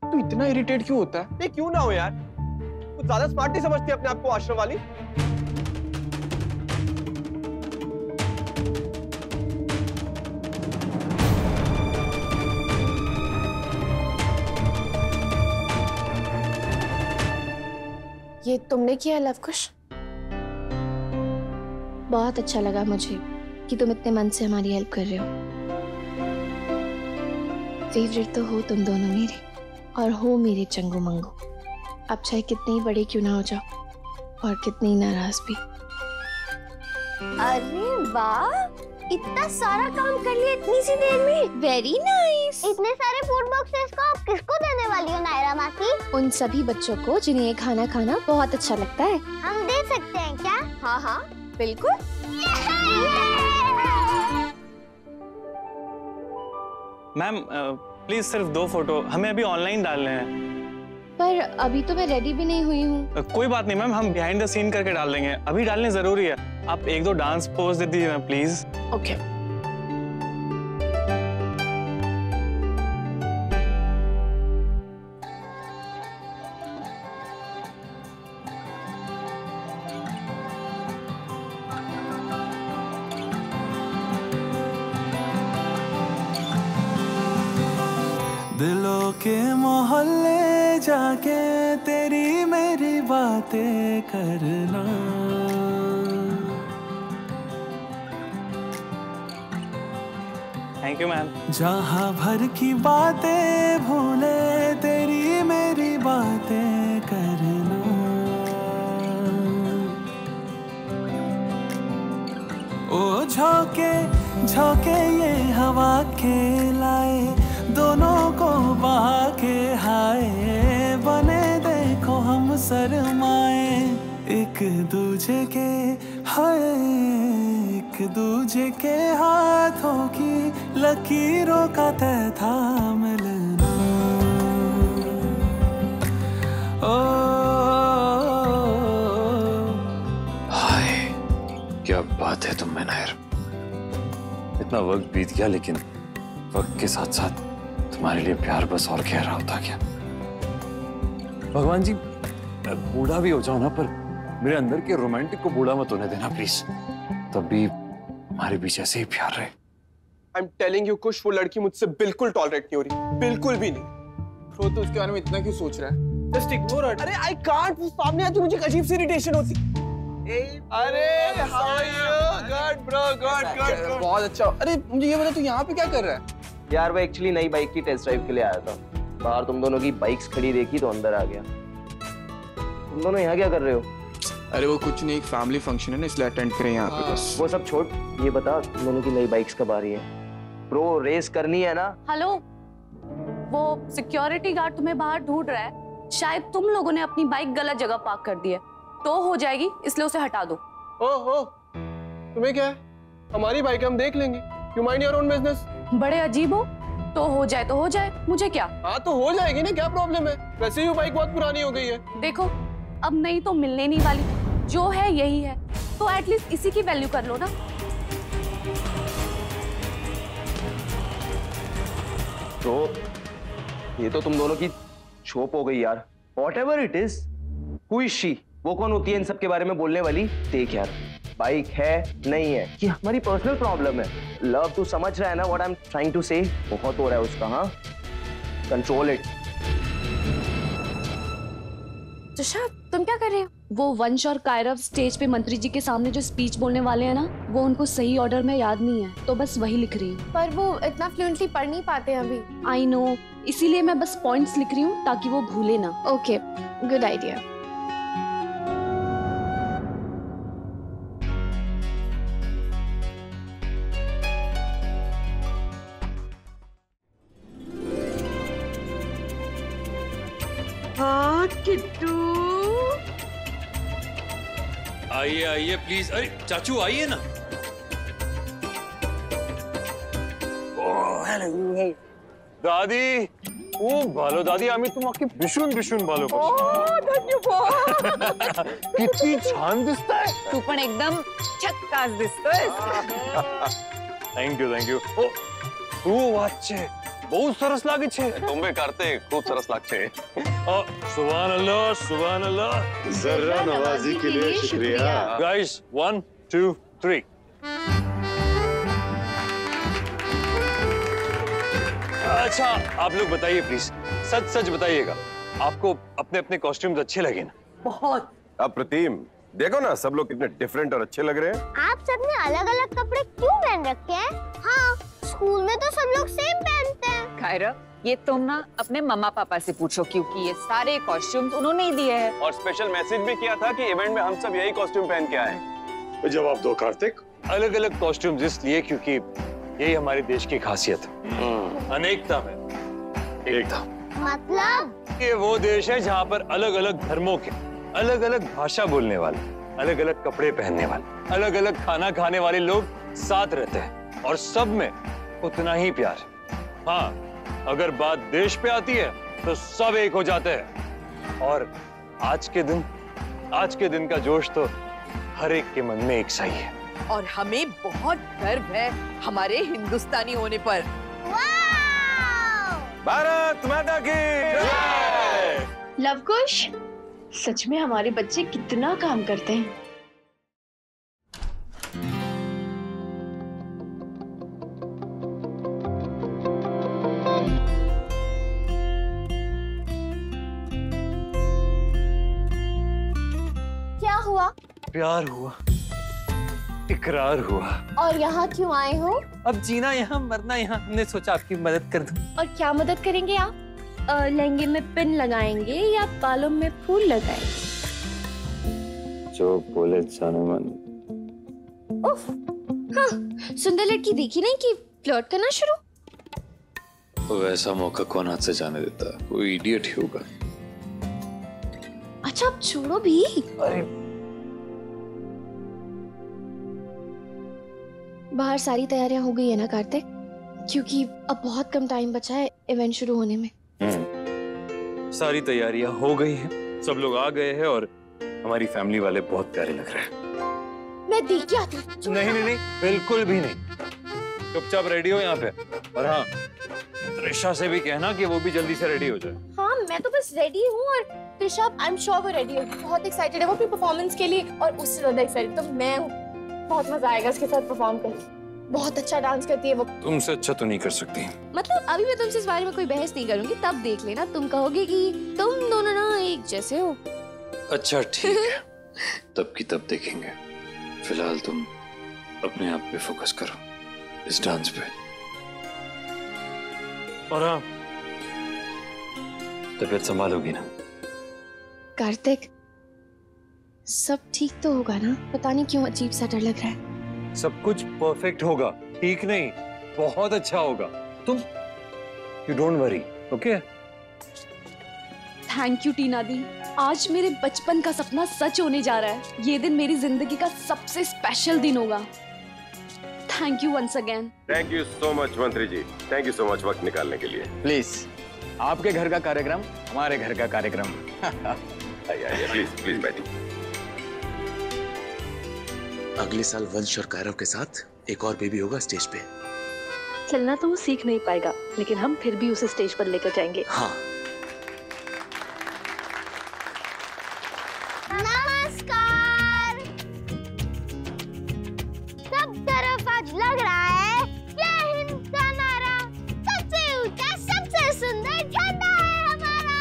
तू इतना इरिटेट क्यों होता है? नहीं क्यों ना हो यार, कुछ ज्यादा स्मार्ट नहीं समझती अपने आप को आश्रम वाली? ये तुमने किया लव कुश? बहुत अच्छा लगा मुझे कि तुम इतने मन से हमारी हेल्प कर रहे हो। फेवरेट तो हो तुम दोनों मेरे, और हो मेरे चंगू मंगू। अब चाहे कितने ही बड़े क्यों ना हो जाओ और कितनी नाराज भी। अरे वाह, इतना सारा काम कर लिया इतनी सी देर में। Very nice. इतने सारे फूड बॉक्सेस को आप किसको देने वाली हो नायरा मासी? उन सभी बच्चों को जिन्हें ये खाना खाना बहुत अच्छा लगता है। हम दे सकते हैं क्या? हाँ हाँ बिल्कुल। मैम प्लीज सिर्फ 2 फोटो, हमें अभी ऑनलाइन डालने हैं। पर अभी तो मैं रेडी भी नहीं हुई हूँ। कोई बात नहीं मैम, हम बिहाइंड द सीन करके डाल देंगे, अभी डालने जरूरी है। आप 1-2 डांस पोज दे दीजिए मैम प्लीज। ओके। दिलों के मोहल्ले जाके तेरी मेरी बातें करना, थैंक यू मैम। जहाँ भर की बातें भूले तेरी मेरी बातें करना। ओ झोंके झोंके ये हवा के लाए, दोनों को बहा के हाय बने देखो हम शर्माए। एक दूजे के हाय, एक दूजे के हाथों की लकीरों का तय था मिलना। ओ हाय, क्या बात है तुम में नायर। इतना वक्त बीत गया लेकिन वक्त के साथ साथ तुम्हारे लिए प्यार बस और गहरा होता गया। भगवान जी, मैं बूढ़ा भी हो जाऊं ना, पर मेरे अंदर के रोमांटिक को बूढ़ा मत होने देना प्लीज। तब भी हमारे बीच ऐसे ही प्यार रहे। आई एम टेलिंग यू कुश, वो लड़की मुझसे बिल्कुल टॉलरेट नहीं हो रही, बिल्कुल भी नहीं। ब्रो तो उसके बारे में इतना क्यों सोच रहा है? Just ignore it. अरे आई कांट, वो सामने आती मुझे अजीब सी इरिटेशन होती। अरे how are you? Good bro, good. बहुत अच्छा। अरे मुझे ये बता, तू यहाँ पे क्या कर रहा है? यार वो एक्चुअली नई बाइक की टेस्ट ड्राइव के लिए आया था। बाहर तुम दोनों की बाइक्स खड़ी देखी तो अंदर आ गया। तुम दोनों यहाँ क्या कर रहे हो? अरे वो कुछ नहीं, एक फैमिली फंक्शन है ना, इसलिए अटेंड करें यहाँ पे बस। वो सब छोड़, ये बता तुम दोनों की नई बाइक्स कब आ रही है? ब्रो रेस करनी है ना? हेलो, वो सिक्योरिटी गार्ड तुम्हें बाहर ढूंढ रहा है। शायद तुम लोगों ने अपनी बाइक गलत जगह पार्क कर दी है, तो हो जाएगी, इसलिए उसे हटा दो। ओहो, तुम्हें क्या है? हमारी बाइक हम देख लेंगे। You mind your own business. बड़े अजीब हो, तो हो जाए, मुझे क्या। हाँ तो हो जाएगी ना, क्या प्रॉब्लम है? वैसे ही वो बाइक बहुत पुरानी हो गई है। देखो, अब नहीं तो मिलने नहीं वाली, जो है यही है, तो एटलीस्ट इसी की वैल्यू कर लो ना। तो ये तो तुम दोनों की शोप हो गई यार। Whatever it is, who is she? वो कौन होती है इन सब के बारे में बोलने वाली? देख यार, बाइक है नहीं है ये हमारी पर्सनल प्रॉब्लम है। लव तू समझ रहा है ना what I am trying to say? बहुत हो रहा है उसका। हाँ, कंट्रोल इट। तुषार, तुम क्या कर रहे हो? वो वंश और कायरव स्टेज पे मंत्री जी के सामने जो स्पीच बोलने वाले हैं ना, वो उनको सही ऑर्डर में याद नहीं है, तो बस वही लिख रही हूँ। पर वो इतना फ्लुएंटली पढ़ नहीं पाते अभी। आई नो, इसीलिए मैं बस पॉइंट्स लिख रही हूँ ताकि वो भूले ना। Okay, good idea. हाँ किट्टू, आइए आइए प्लीज। अरे चाचू आइए ना। दादी, ओ भालो दादी, आम्ही तुम्हाला भीषण भीषण भालो किती छान दिसताय। तू पण एकदम छक्कास दिसतोय। Thank you thank you. ओ तू वाचे बहुत सरस लागे छे। तुम्हें करते खूब सरस लागछे। सुभान अल्लाह, सुभान अल्लाह। जर्रा नवाजी के लिए शुक्रिया। गाइस 1 2 3। अच्छा आप लोग बताइए प्लीज, सच सच बताइएगा, आपको अपने अपने कॉस्ट्यूम्स अच्छे लगे ना? बहुत। अप्रतिम, देखो ना सब लोग कितने डिफरेंट और अच्छे लग रहे हैं। आप सबने अलग अलग कपड़े क्यों पहन रखे हैं? हाँ, स्कूल में तो सब लोग सेम पहनते हैं। कायरा, ये तुम ना अपने मम्मा पापा से पूछो, क्योंकि ये सारे कॉस्ट्यूम्स उन्होंने ही दिए हैं। और स्पेशल मैसेज भी किया था कि इवेंट में हम सब यही कॉस्ट्यूम पहन के आए। जवाब दो कार्तिक। अलग अलग कॉस्ट्यूम्स इसलिए क्योंकि यही हमारे देश की खासियत है, अनेकता में एकता। मतलब ये वो देश है जहाँ पर अलग अलग धर्मों के, अलग अलग भाषा बोलने वाले, अलग अलग कपड़े पहनने वाले, अलग अलग खाना खाने वाले लोग साथ रहते हैं और सब में उतना ही प्यार। हाँ, अगर बात देश पे आती है तो सब एक हो जाते हैं। और आज के दिन का जोश तो हर एक के मन में एक सा ही है। और हमें बहुत गर्व है हमारे हिंदुस्तानी होने पर। भारत माता की जय। लवकुश, सच में हमारे बच्चे कितना काम करते हैं। क्या हुआ? प्यार हुआ, इकरार हुआ। और यहाँ क्यों आए हो? अब जीना यहाँ, मरना यहाँ। हमने सोचा आपकी मदद कर दूं। और क्या मदद करेंगे आप? लहंगे में पिन लगाएंगे या बालों में फूल लगाएंगे? जो बोले जाने मन। उफ, हाँ, सुंदर लड़की देखी नहीं कि फ्लर्ट करना शुरू। वैसा मौका कौन हाथ से जाने देता है? कोई इडियट ही होगा। अच्छा अब छोड़ो भी। अरे बाहर सारी तैयारियां हो गई है ना कार्तिक? क्योंकि अब बहुत कम टाइम बचा है इवेंट शुरू होने में। सारी तैयारियां हो गई हैं, सब लोग आ गए हैं और हमारी फैमिली वाले बहुत प्यारे लग रहे हैं। मैं देख के आती हूँ। नहीं, बिल्कुल भी नहीं। चुपचाप रेडी हो यहाँ पे। और हाँ, त्रिशा से भी कहना कि वो भी जल्दी से रेडी हो जाए। हाँ, मैं तो बस रेडी हूँ और त्रिशा आई एम श्योर वो रेडी होगी। बहुत एक्साइटेड है वो अपनी परफॉर्मेंस के लिए, और उससे ज्यादा एक्साइटेड तो मैं हूँ। बहुत मजा आएगा उसके साथ परफॉर्म करके। बहुत अच्छा डांस करती है वो। तुमसे अच्छा तो नहीं कर सकती। मतलब अभी मैं तुमसे इस बारे में कोई बहस नहीं करूंगी, तब देख लेना, तुम कहोगे कि तुम दोनों ना एक जैसे हो। अच्छा ठीक है, तब की तब देखेंगे। फिलहाल तुम अपने आप पे फोकस करो, इस डांस पे। और हाँ, तबीयत संभालोगी ना? कार्तिक, सब ठीक तो होगा ना? पता नहीं क्यों अजीब सा डर लग रहा है। सब कुछ परफेक्ट होगा, ठीक नहीं, बहुत अच्छा होगा। तुम you don't worry, okay? Thank you Tina di, आज मेरे बचपन का सपना सच होने जा रहा है। ये दिन मेरी जिंदगी का सबसे स्पेशल दिन होगा। Thank you once again. Thank you so much मंत्री जी, थैंक यू सो मच वक्त निकालने के लिए। प्लीज, आपके घर का कार्यक्रम हमारे घर का कार्यक्रम। आइए प्लीज प्लीज बैठिए। अगले साल वंश और कायरव के साथ एक और बेबी होगा स्टेज पे। चलना तो वो सीख नहीं पाएगा, लेकिन हम फिर भी उसे स्टेज पर लेकर जाएंगे। हाँ। नमस्कार। सब तरफ आज लग रहा है जय हिंद का नारा। सबसे ऊंचा, सबसे सुंदर झंडा है हमारा।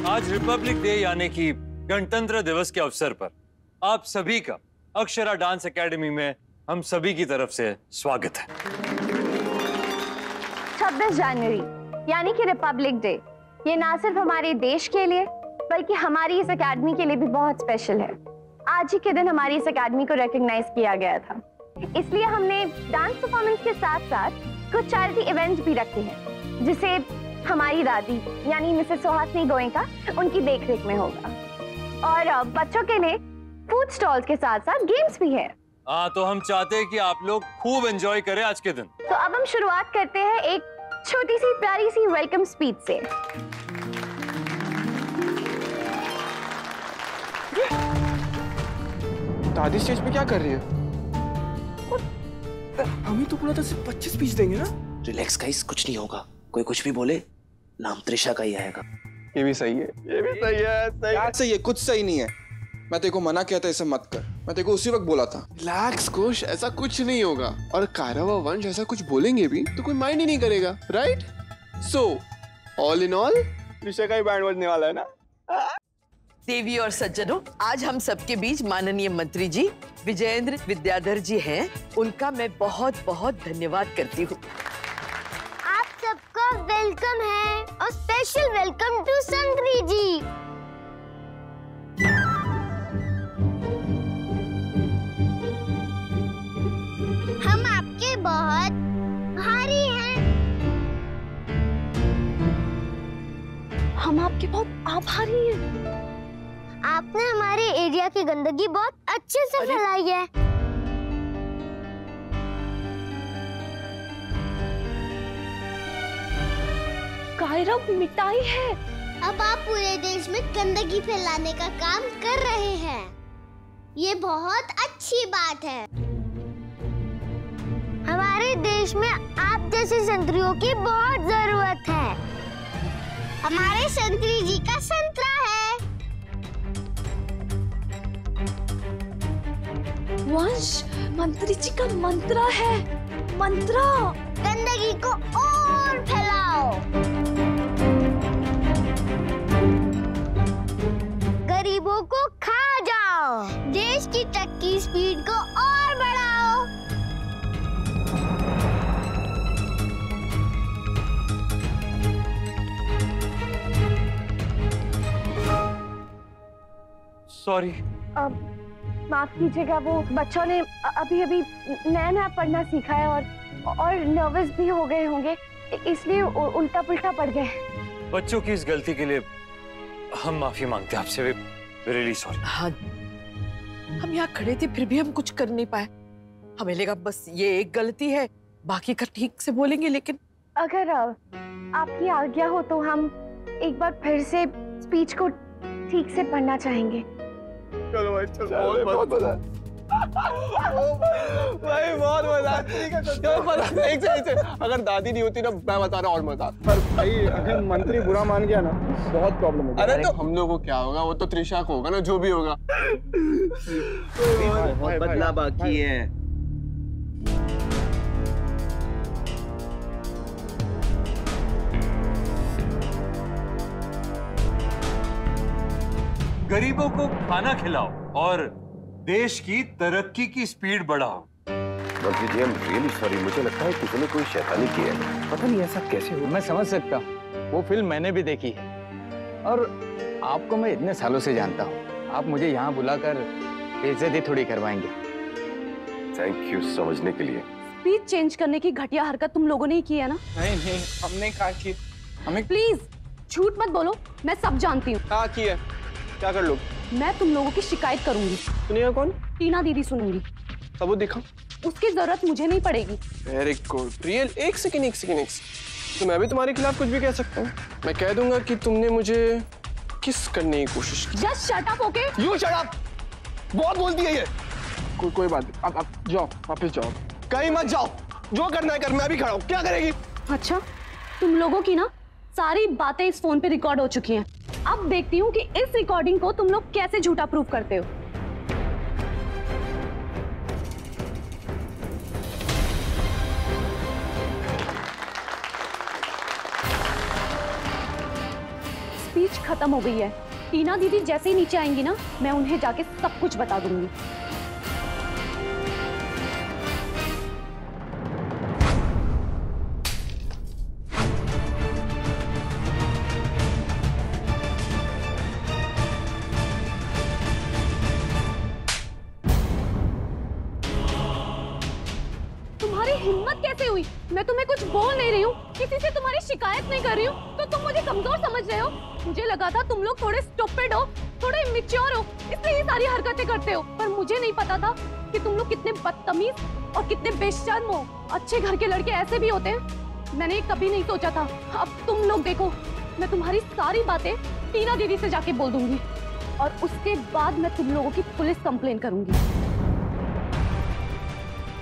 आज रिपब्लिक डे यानी कि गणतंत्र दिवस के अवसर पर आप सभी का अक्षरा डांस एकेडमी में हम सभी की तरफ से स्वागत है। 26 जनवरी यानी कि रिपब्लिक डे, ये ना सिर्फ हमारे देश के लिए बल्कि हमारी इस एकेडमी के लिए भी बहुत स्पेशल है। आज ही के दिन हमारी इस एकेडमी को रिकॉग्नाइज किया गया था, इसलिए हमने डांस परफॉर्मेंस के साथ साथ कुछ चैरिटी इवेंट्स भी रखे हैं, जिसे हमारी दादी यानी मिसेस सुहासिनी गोयनका उनकी देखरेख में होगा। और बच्चों के लिए फूड स्टॉल्स के साथ साथ गेम्स भी है। हाँ, तो हम चाहते हैं कि आप लोग खूब एंजॉय करें आज के दिन। तो अब हम शुरुआत करते हैं एक छोटी सी प्यारी सी वेलकम स्पीच से। दादी स्टेज पे क्या कर रही है? हमें तो पूरा तो सिर्फ 25 पीस देंगे ना। रिलैक्स गाइस, कुछ नहीं होगा। कोई कुछ भी बोले, नाम त्रिशा का ही आएगा। ये भी सही है, ये भी सही है। सही है, कुछ सही नहीं है। मैं तेरे को मना किया था इसे मत कर। मैं तेरे को उसी वक्त बोला था। रिलैक्स कुश, ऐसा कुछ नहीं होगा। और कायरव और वंश ऐसा कुछ बोलेंगे भी तो कोई माइंड ही नहीं करेगा, right? So all in all Trisha का ही बैंड बजने वाला है ना। देवी और सज्जनों, आज हम सबके बीच माननीय मंत्री जी विजयेंद्र विद्याधर जी हैं। उनका मैं बहुत बहुत धन्यवाद करती हूँ। आप सबका वेलकम है और स्पेशल वेलकम टू संतरी जी। हम आपके बहुत भारी हैं। हम आपके बहुत आभारी हैं। आपने हमारे एरिया की गंदगी बहुत अच्छे से फैलाई है। कायरव मिठाई है। अब आप पूरे देश में गंदगी फैलाने का काम कर रहे हैं। ये बहुत अच्छी बात है। हमारे देश में आप जैसे संतरियों की बहुत जरूरत है। हमारे संतरी जी का संतरा है। वंश, मंत्री जी का मंत्रा है। मंत्रा, गंदगी को और फैलाओ, गरीबों को खा जाओ, देश की ट्रक की स्पीड को और बढ़ाओ। सॉरी। माफ कीजिएगा, वो बच्चों ने अभी अभी नया पढ़ना सीखा है और नर्वस भी हो गए होंगे, इसलिए उल्टा पुल्टा पड़ गए। बच्चों की इस गलती के लिए हम माफी मांगते हैं आपसे। Really sorry. हाँ, हम यहाँ खड़े थे फिर भी हम कुछ कर नहीं पाए। हमें लगा बस ये एक गलती है, बाकी का ठीक से बोलेंगे। लेकिन अगर आपकी आज्ञा हो तो हम एक बार फिर से स्पीच को ठीक से पढ़ना चाहेंगे। चलो भाई, चलो। बहुत मजा भाई, बहुत मजा। एक से अगर दादी नहीं होती ना, मैं बता रहा और मजा। पर भाई अगर मंत्री बुरा मान गया ना, बहुत प्रॉब्लम होगी। अरे तो हम लोगों को क्या होगा, वो तो त्रिशा को होगा ना, जो भी होगा। बहुत बदला बाकी है। गरीबों को खाना खिलाओ और देश की तरक्की की स्पीड बढ़ाओ। मंत्री जी, रियली सॉरी। मुझे लगता है किसी ने कोई शैतानी की है। पता नहीं ऐसा कैसे हुआ। मैं समझ सकता हूँ, वो फिल्म मैंने भी देखी है और आपको मैं इतने सालों से जानता हूँ। आप मुझे यहाँ बुलाकर बेइज्जती थोड़ी करवाएंगे। थैंक यू समझने के लिए। स्पीच चेंज करने की घटिया हरकत तुम लोगों ने ही की है ना? नहीं, हमने कहा कि हमें। प्लीज झूठ मत बोलो, मैं सब जानती हूँ। कहा की है, क्या कर लो? मैं तुम लोगों की शिकायत करूंगी। सुनिएगा कौन? टीना दीदी सुनूंगी। सबूत दिखाओ। उसकी जरूरत मुझे नहीं पड़ेगी। Very good, real. एक सेकंड। तो मैं भी तुम्हारे खिलाफ कुछ भी कह सकता हूँ। मैं कह दूंगा कि तुमने मुझे किस करने की कोशिश की। Just shut up, okay? You shut up. बहुत बोलती है ये। कोई बात नहीं, अब जाओ, वापस जाओ, कहीं मत जाओ। जो करना है कर, मैं भी खड़ा हूँ। क्या करेगी? अच्छा, तुम लोगों की ना सारी बातें इस फोन पे रिकॉर्ड हो चुकी हैं। अब देखती हूँ कि इस रिकॉर्डिंग को तुम लोग कैसे झूठा प्रूफ करते हो। स्पीच खत्म हो गई है। टीना दीदी जैसे ही नीचे आएंगी ना, मैं उन्हें जाके सब कुछ बता दूंगी। हिम्मत कैसे हुई? मैं तुम्हें कुछ बोल नहीं रही हूँ, किसी से तुम्हारी शिकायत नहीं कर रही हूँ, तो तुम मुझे कमजोर समझ रहे हो। मुझे लगा था तुम लोग थोड़े स्टूपिड हो, थोड़े इमेच्योर हो, इसलिए ये सारी हरकतें करते हो। पर मुझे नहीं पता था कि तुम लोग कितने बदतमीज और कितने बेशर्म हो। अच्छे घर के लड़के ऐसे भी होते हैं, मैंने कभी नहीं सोचा था। अब तुम लोग देखो, मैं तुम्हारी सारी बातें टीना दीदी से जाके बोल दूंगी और उसके बाद मैं तुम लोगों की पुलिस कंप्लेन करूंगी।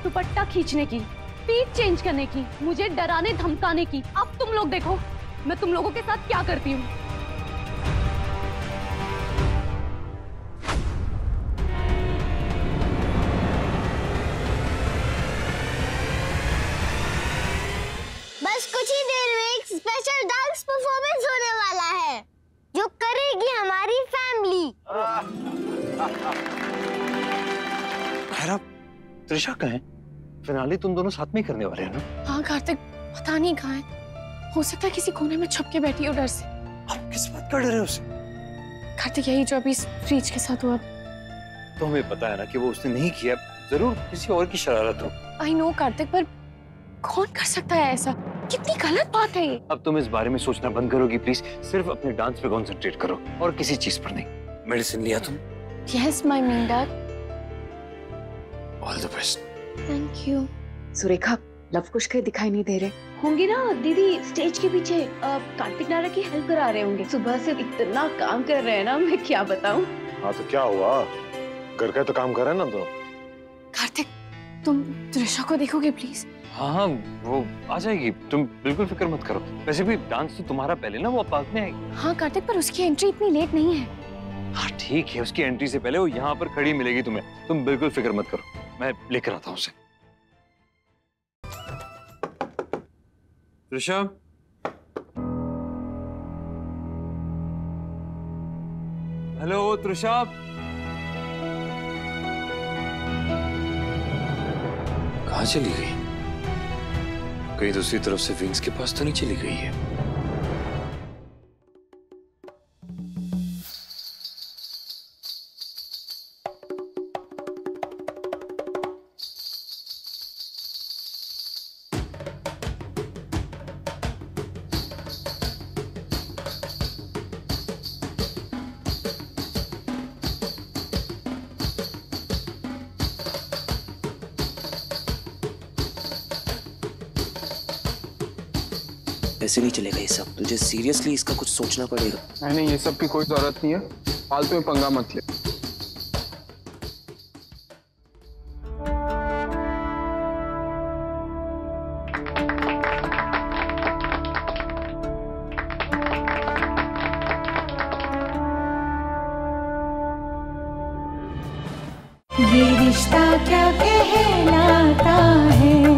दुपट्टा खींचने की, पीठ चेंज करने की, मुझे डराने धमकाने की। अब तुम लोग देखो मैं तुम लोगों के साथ क्या करती हूँ। बस कुछ ही देर में एक स्पेशल डांस परफॉर्मेंस होने वाला है जो करेगी हमारी फैमिली। खैर, त्रिशा कहाँ है? फिनाले तुम दोनों साथ में ही करने वाले हैं ना? हाँ कार्तिक, पता नहीं कहाँ है। हो सकता है किसी कोने में छुप के बैठी हो डर से। आप किस बात का डर है उसे? कार्तिक यही जो अभी फ्रिज के साथ हुआ। तो हमें पता है ना कि वो उसने नहीं किया, जरूर किसी और की शरारत हो। आई नो कार्तिक, पर कौन कर सकता है ऐसा? कितनी गलत बात है ये। अब तुम इस बारे में सोचना बंद करोगी प्लीज? सिर्फ अपने डांस पे कंसंट्रेट करो और किसी चीज पर नहीं। मेडिसिन लिया तुम? Yes my mean dad. All the best. Thank you. Surekha, Luv Kush के दिखाई नहीं दे रहे। होंगे ना दीदी, स्टेज के पीछे कार्तिक नारा की हेल्प करा रहे होंगे। सुबह से इतना काम कर रहे हैं ना, मैं क्या बताऊं। हाँ तो क्या हुआ, घर का तो काम कर रहे हैं ना दोनों। कार्तिक, तुम त्रिशा को देखोगे प्लीज? हाँ, वो आ जाएगी, तुम बिल्कुल फिक्र मत करो। वैसे भी डांस तो तुम्हारा पहले ना, वो पार्क में आएगी। हाँ कार्तिक, पर उसकी एंट्री इतनी लेट नहीं है। हाँ ठीक है, उसकी एंट्री से पहले वो यहाँ पर खड़ी मिलेगी तुम्हें, तुम बिल्कुल फिक्र मत करो, मैं लेकर आता हूँ उसे। त्रिशा, हेलो त्रिशा। कहाँ चली गई? कहीं दूसरी तरफ से विंग्स के पास तो नहीं चली गई है? ऐसे नहीं चलेगा ये सब, तुझे सीरियसली इसका कुछ सोचना पड़ेगा। नहीं, ये सब की कोई जरूरत नहीं है, फालतू में पंगा मत ले। ये रिश्ता क्या कहलाता है।